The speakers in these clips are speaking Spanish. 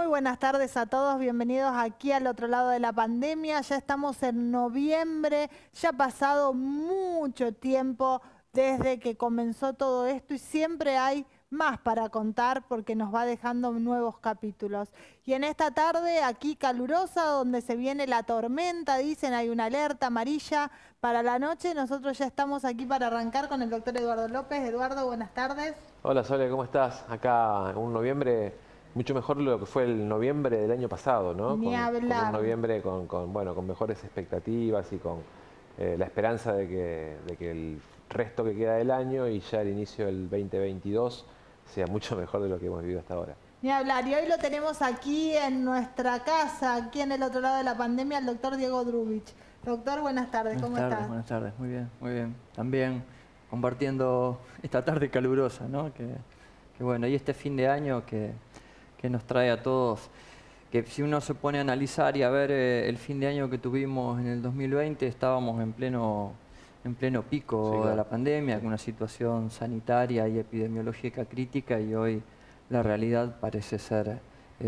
Muy buenas tardes a todos, bienvenidos aquí al otro lado de la pandemia. Ya estamos en noviembre, ya ha pasado mucho tiempo desde que comenzó todo esto y siempre hay más para contar porque nos va dejando nuevos capítulos. Y en esta tarde aquí calurosa, donde se viene la tormenta, dicen hay una alerta amarilla para la noche. Nosotros ya estamos aquí para arrancar con el doctor Eduardo López. Eduardo, buenas tardes. Hola Sole, ¿cómo estás? Acá un noviembre mucho mejor de lo que fue el noviembre del año pasado, ¿no? Ni Con un hablar. noviembre bueno, con mejores expectativas y con la esperanza de que el resto que queda del año y ya el inicio del 2022 sea mucho mejor de lo que hemos vivido hasta ahora. Ni hablar. Y hoy lo tenemos aquí en nuestra casa, aquí en el otro lado de la pandemia, el doctor Diego Drubich. Doctor, buenas tardes, ¿cómo está? Buenas tardes, muy bien, muy bien. También compartiendo esta tarde calurosa, ¿no? Que bueno, y este fin de año que nos trae a todos, que si uno se pone a analizar y a ver el fin de año que tuvimos en el 2020, estábamos en pleno pico Sí, claro. de la pandemia, con una situación sanitaria y epidemiológica crítica, y hoy la realidad parece ser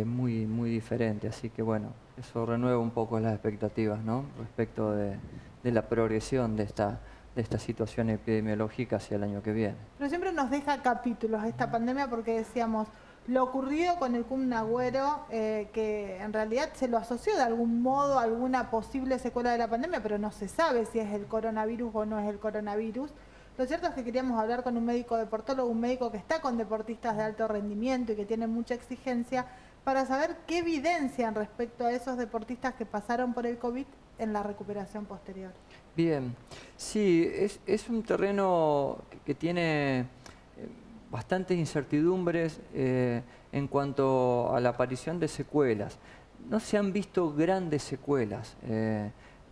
muy, muy diferente. Así que bueno, eso renueva un poco las expectativas, ¿no? Respecto de la progresión de esta situación epidemiológica hacia el año que viene. Pero siempre nos deja capítulos esta pandemia porque decíamos, lo ocurrido con el Kun Agüero, que en realidad se lo asoció de algún modo a alguna posible secuela de la pandemia, pero no se sabe si es el coronavirus o no es el coronavirus. Lo cierto es que queríamos hablar con un médico deportólogo, un médico que está con deportistas de alto rendimiento y que tiene mucha exigencia, para saber qué evidencian respecto a esos deportistas que pasaron por el COVID en la recuperación posterior. Bien, sí, es un terreno que tiene bastantes incertidumbres en cuanto a la aparición de secuelas. No se han visto grandes secuelas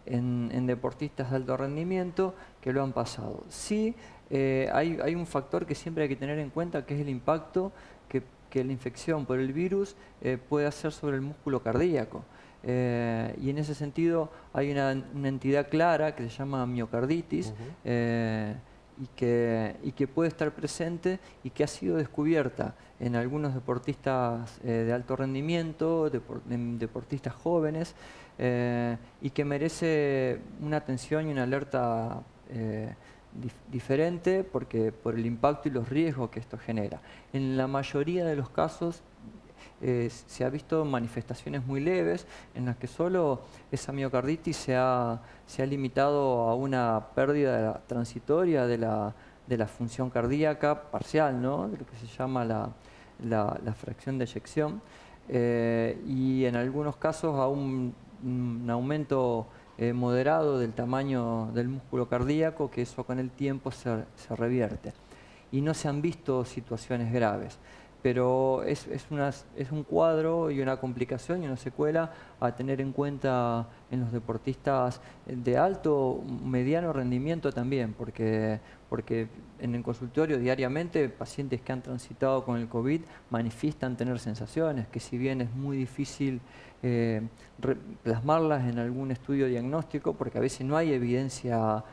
en deportistas de alto rendimiento que lo han pasado. Sí, hay un factor que siempre hay que tener en cuenta, que es el impacto que la infección por el virus puede hacer sobre el músculo cardíaco. Y en ese sentido hay una entidad clara que se llama miocarditis, y que puede estar presente y que ha sido descubierta en algunos deportistas de alto rendimiento, deportistas jóvenes, y que merece una atención y una alerta diferente por el impacto y los riesgos que esto genera. En la mayoría de los casos se ha visto manifestaciones muy leves en las que solo esa miocarditis se ha limitado a una pérdida transitoria de la función cardíaca parcial, ¿no? De lo que se llama la fracción de eyección, y en algunos casos a un aumento moderado del tamaño del músculo cardíaco, que eso con el tiempo se revierte. Y no se han visto situaciones graves, pero es un cuadro y una complicación y una secuela a tener en cuenta en los deportistas de alto, mediano rendimiento también, porque en el consultorio diariamente pacientes que han transitado con el COVID manifiestan tener sensaciones que, si bien es muy difícil plasmarlas en algún estudio diagnóstico, porque a veces no hay evidencia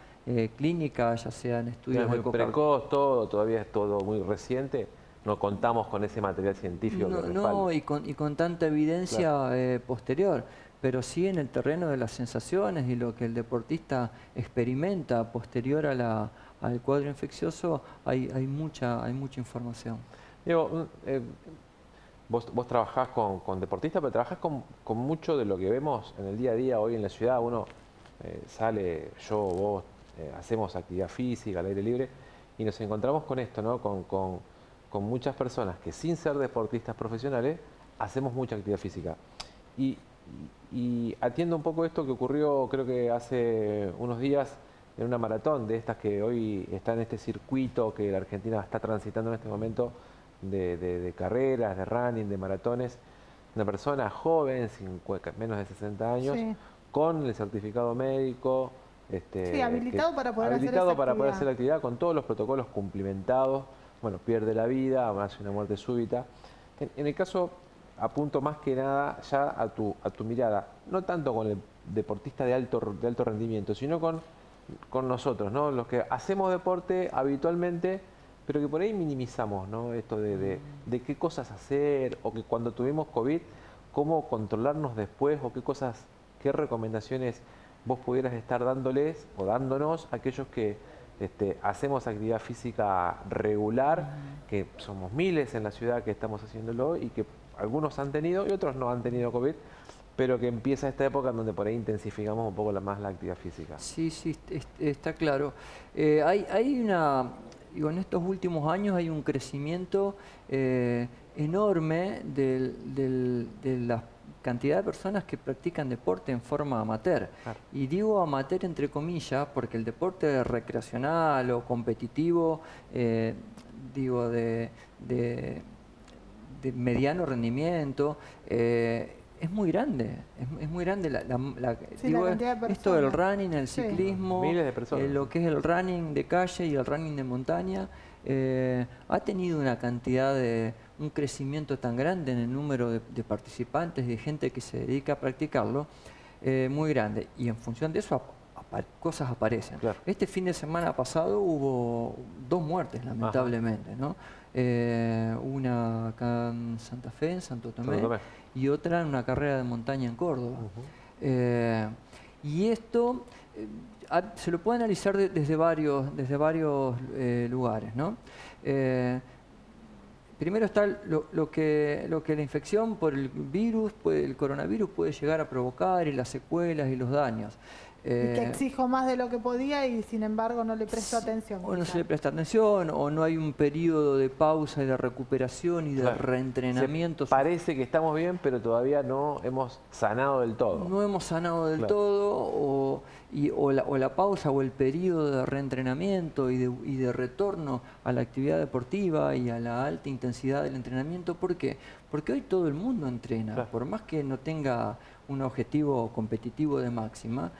clínica, ya sea en estudios Es muy precoz todo, todavía es todo muy reciente. No contamos con ese material científico que respalda. No, y con tanta evidencia, claro, posterior, pero sí en el terreno de las sensaciones y lo que el deportista experimenta posterior al cuadro infeccioso, hay mucha información. Diego, vos trabajás con deportistas, pero trabajás con mucho de lo que vemos en el día a día hoy en la ciudad. Uno sale, vos, hacemos actividad física al aire libre y nos encontramos con esto, ¿no? Con muchas personas que, sin ser deportistas profesionales, hacemos mucha actividad física. Y atiendo un poco esto que ocurrió, creo que hace unos días, en una maratón de estas que hoy está en este circuito que la Argentina está transitando en este momento de carreras, de running, de maratones. Una persona joven, menos de 60 años, sí, con el certificado médico, sí, habilitado para poder hacer la actividad, con todos los protocolos cumplimentados. Bueno, pierde la vida, hace una muerte súbita. En el caso, apunto más que nada ya a tu mirada, no tanto con el deportista de alto rendimiento, sino con nosotros, ¿no? Los que hacemos deporte habitualmente, pero que por ahí minimizamos, ¿no? Esto de qué cosas hacer, o que cuando tuvimos COVID cómo controlarnos después o qué cosas, qué recomendaciones vos pudieras estar dándoles o dándonos a aquellos que hacemos actividad física regular, que somos miles en la ciudad que estamos haciéndolo y que algunos han tenido y otros no han tenido COVID, pero que empieza esta época en donde por ahí intensificamos un poco más la actividad física. Sí, sí, está claro. Digo, en estos últimos años hay un crecimiento enorme de la cantidad de personas que practican deporte en forma amateur. Claro. Y digo amateur entre comillas porque el deporte recreacional o competitivo, digo de mediano rendimiento, es muy grande, es muy grande Sí, la cantidad de personas. Esto del running, el Sí. ciclismo, Miles de personas. lo que es el running de calle y el running de montaña, ha tenido una cantidad un crecimiento tan grande en el número de participantes y de gente que se dedica a practicarlo, muy grande. Y en función de eso cosas aparecen. Claro. Este fin de semana pasado hubo 2 muertes, lamentablemente, ¿no? Una acá en Santa Fe, en Santo Tomé, y otra en una carrera de montaña en Córdoba. Y esto se lo puede analizar desde varios lugares, ¿no? Primero está lo que la infección por el virus, el coronavirus puede llegar a provocar y las secuelas y los daños. Y que exijo más de lo que podía y sin embargo no le presto atención. O no se le presta atención, o no hay un periodo de pausa y de recuperación y de reentrenamiento. Parece que estamos bien, pero todavía no hemos sanado del todo. No hemos sanado del todo, o la pausa o el periodo de reentrenamiento y de retorno a la actividad deportiva y a la alta intensidad del entrenamiento. ¿Por qué? Porque hoy todo el mundo entrena, por más que no tenga un objetivo competitivo de máxima.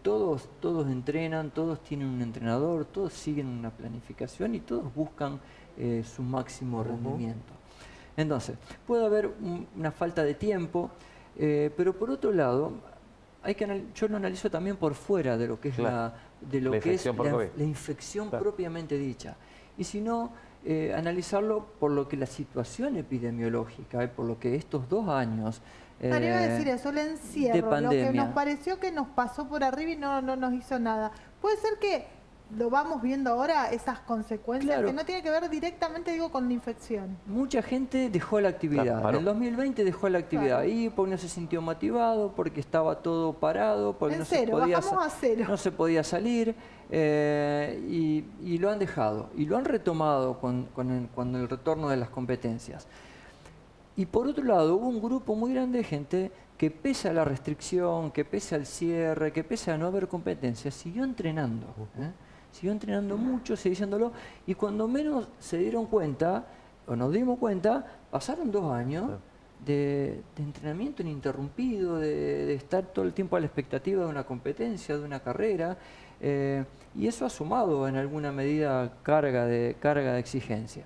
Todos entrenan, todos tienen un entrenador, todos siguen una planificación y todos buscan su máximo rendimiento. Entonces, puede haber una falta de tiempo, pero por otro lado, yo lo analizo también por fuera de lo que es la infección propiamente dicha. Y si no, analizarlo por lo que la situación epidemiológica, por lo que estos 2 años iba a decir eso, el encierro, lo que nos pareció que nos pasó por arriba y no nos hizo nada. Puede ser que lo vamos viendo ahora, esas consecuencias, que no tiene que ver directamente, digo, con la infección. Mucha gente dejó la actividad. En el 2020 dejó la actividad ahí porque no se sintió motivado, porque estaba todo parado, porque no se podía salir, y lo han dejado. Y lo han retomado con el retorno de las competencias. Y por otro lado, hubo un grupo muy grande de gente que pese a la restricción, que pese al cierre, que pese a no haber competencias, siguió entrenando. Siguió entrenando mucho, siguió diciéndolo, y cuando menos se dieron cuenta, o nos dimos cuenta, pasaron 2 años de entrenamiento ininterrumpido, de estar todo el tiempo a la expectativa de una competencia, de una carrera, y eso ha sumado en alguna medida carga de exigencia.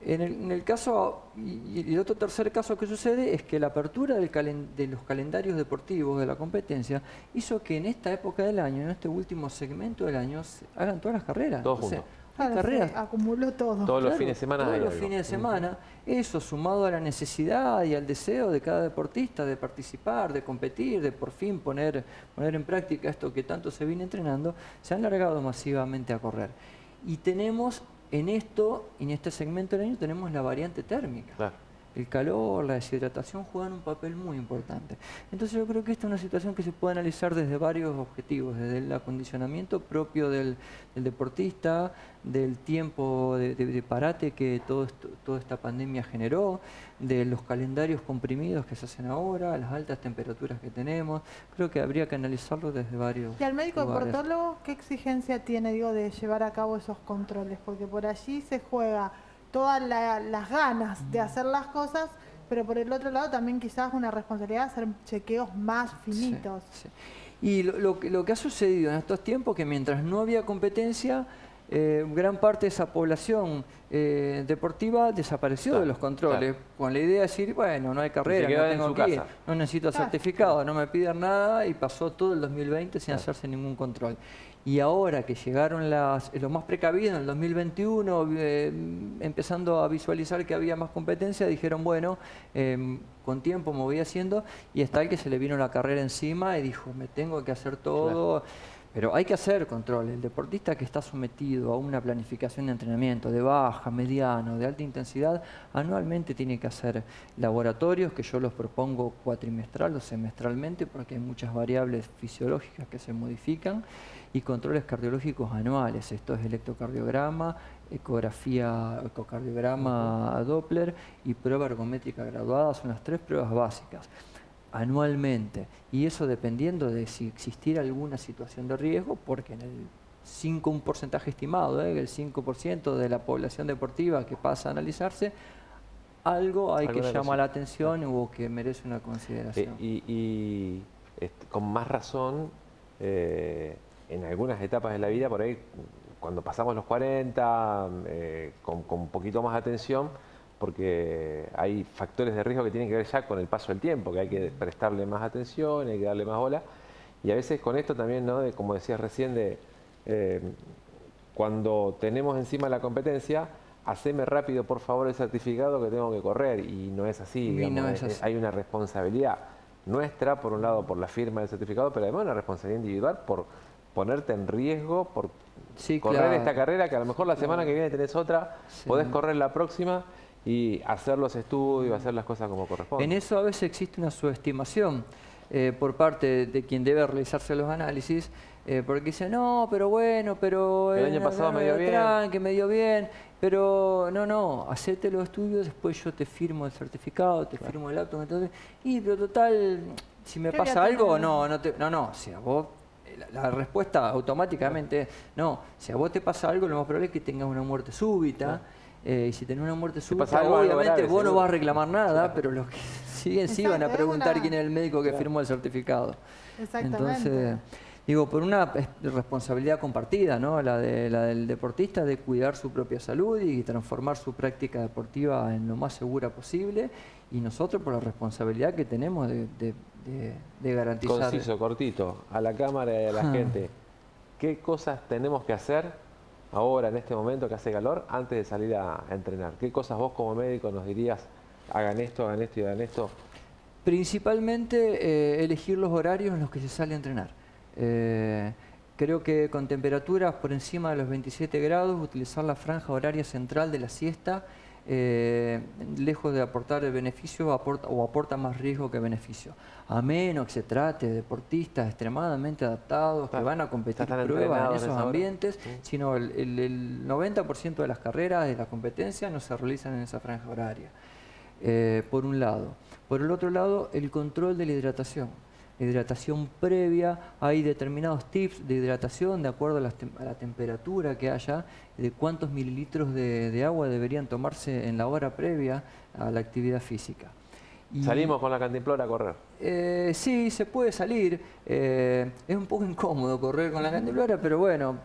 En el caso, y el otro tercer caso que sucede es que la apertura de los calendarios deportivos de la competencia hizo que en esta época del año, en este último segmento del año, se hagan todas las carreras. Todos juntos. Carreras. Acumuló todo. Todos los fines de semana. Todos los fines de semana. Eso sumado a la necesidad y al deseo de cada deportista de participar, de competir, de por fin poner en práctica esto que tanto se viene entrenando, se han largado masivamente a correr. Y tenemos en este segmento del año tenemos la variante térmica. El calor, la deshidratación juegan un papel muy importante. Entonces yo creo que esta es una situación que se puede analizar desde varios objetivos, desde el acondicionamiento propio del deportista, del tiempo de parate que toda esta pandemia generó, de los calendarios comprimidos que se hacen ahora, las altas temperaturas que tenemos. Creo que habría que analizarlo desde varios lugares. ¿Y al médico deportólogo qué exigencia tiene, de llevar a cabo esos controles? Porque por allí se juega todas las ganas de hacer las cosas, pero por el otro lado también quizás una responsabilidad de hacer chequeos más finitos. Y lo que ha sucedido en estos tiempos, que mientras no había competencia, gran parte de esa población deportiva desapareció de los controles, con la idea de decir, bueno, no hay carrera, no tengo que ir, no necesito certificado, no me piden nada, y pasó todo el 2020 sin hacerse ningún control. Y ahora que llegaron los más precavidos en el 2021, empezando a visualizar que había más competencia, dijeron, bueno, con tiempo me voy haciendo, y está el que se le vino la carrera encima y dijo, me tengo que hacer todo. Pero hay que hacer control. El deportista que está sometido a una planificación de entrenamiento de baja, mediano, de alta intensidad, anualmente tiene que hacer laboratorios, que yo los propongo cuatrimestral o semestralmente, porque hay muchas variables fisiológicas que se modifican, y controles cardiológicos anuales. Esto es electrocardiograma, ecocardiograma Doppler y prueba ergométrica graduada. Son las 3 pruebas básicas anualmente, y eso dependiendo de si existiera alguna situación de riesgo, porque en un porcentaje estimado, el 5% de la población deportiva que pasa a analizarse, algo hay que llamar la atención o que merece una consideración. Con más razón, en algunas etapas de la vida, por ahí, cuando pasamos los 40, con un poquito más de atención, porque hay factores de riesgo que tienen que ver ya con el paso del tiempo, que hay que prestarle más atención, hay que darle más bola. Y a veces con esto también, ¿no? Como decías recién, cuando tenemos encima la competencia, haceme rápido, por favor, el certificado que tengo que correr. Y no es así, digamos, no es así. Hay una responsabilidad nuestra, por un lado, por la firma del certificado, pero además una responsabilidad individual por ponerte en riesgo, por correr esta carrera, que a lo mejor la semana que viene tenés otra, podés correr la próxima, y hacer los estudios, hacer las cosas como corresponde. En eso a veces existe una subestimación por parte de quien debe realizarse los análisis, porque dice, no, pero bueno, pero el año pasado me dio bien. Que me dio bien, pero no, hacete los estudios, después yo te firmo el certificado, te firmo el auto, entonces, pero total, si me pasa algo, no, si a vos, la respuesta automáticamente es, no, si a vos te pasa algo, lo más probable es que tengas una muerte súbita. Y si tenés una muerte súbita, obviamente vos no vas a reclamar nada, pero los que siguen sí van a preguntar quién es el médico que firmó el certificado. Entonces, digo, por una responsabilidad compartida, ¿no? La del deportista de cuidar su propia salud y transformar su práctica deportiva en lo más segura posible, y nosotros por la responsabilidad que tenemos de garantizar. Conciso, cortito, a la cámara y a la gente, ¿qué cosas tenemos que hacer ahora, en este momento que hace calor, antes de salir a entrenar? ¿Qué cosas vos como médico nos dirías, hagan esto y hagan esto? Principalmente elegir los horarios en los que se sale a entrenar. Creo que con temperaturas por encima de los 27 grados, utilizar la franja horaria central de la siesta, lejos de aportar beneficio, aporta más riesgo que beneficio. A menos que se trate de deportistas extremadamente adaptados, que van a competir pruebas en esos ambientes, sino el 90% de las carreras de la competencia no se realizan en esa franja horaria, por un lado. Por el otro lado, el control de la hidratación. La hidratación previa, hay determinados tips de hidratación de acuerdo a la temperatura que haya, de cuántos mililitros de agua deberían tomarse en la hora previa a la actividad física. ¿Salimos con la cantimplora a correr? Sí, se puede salir. Es un poco incómodo correr con la cantimplora, pero bueno,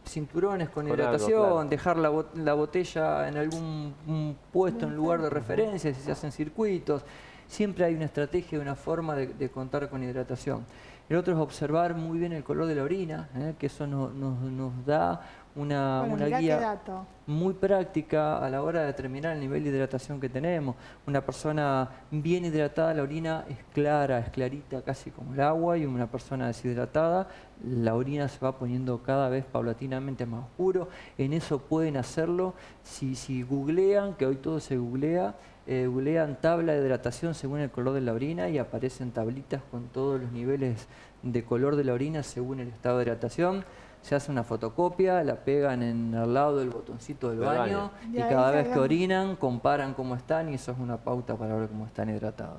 cinturones con hidratación, dejar la botella en algún puesto, en lugar de referencia, si se hacen circuitos. Siempre hay una estrategia, una forma de contar con hidratación. El otro es observar muy bien el color de la orina, que eso nos da una guía muy práctica a la hora de determinar el nivel de hidratación que tenemos. Una persona bien hidratada, la orina es clara, es clarita, casi como el agua, y una persona deshidratada, la orina se va poniendo cada vez paulatinamente más oscuro. En eso pueden hacerlo si googlean, que hoy todo se googlea, googlean tabla de hidratación según el color de la orina y aparecen tablitas con todos los niveles de color de la orina según el estado de hidratación. Se hace una fotocopia, la pegan al lado del botoncito del baño y cada vez que orinan comparan cómo están, y eso es una pauta para ver cómo están hidratados.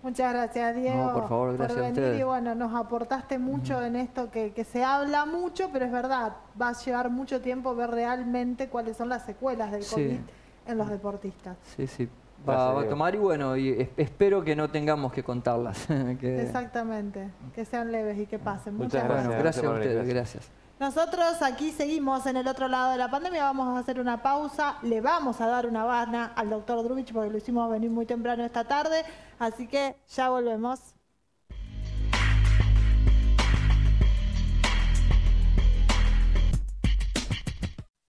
Muchas gracias, Diego. No, por favor, gracias a ustedes. Y bueno, nos aportaste mucho en esto que se habla mucho, pero es verdad, va a llevar mucho tiempo ver realmente cuáles son las secuelas del COVID en los deportistas. Sí. Va a tomar, y bueno, y espero que no tengamos que contarlas. Exactamente, que sean leves y que pasen. Muchas gracias. Bueno, gracias a ustedes, gracias. Nosotros aquí seguimos en el otro lado de la pandemia, vamos a hacer una pausa, le vamos a dar una bana al doctor Drubich porque lo hicimos venir muy temprano esta tarde, así que ya volvemos.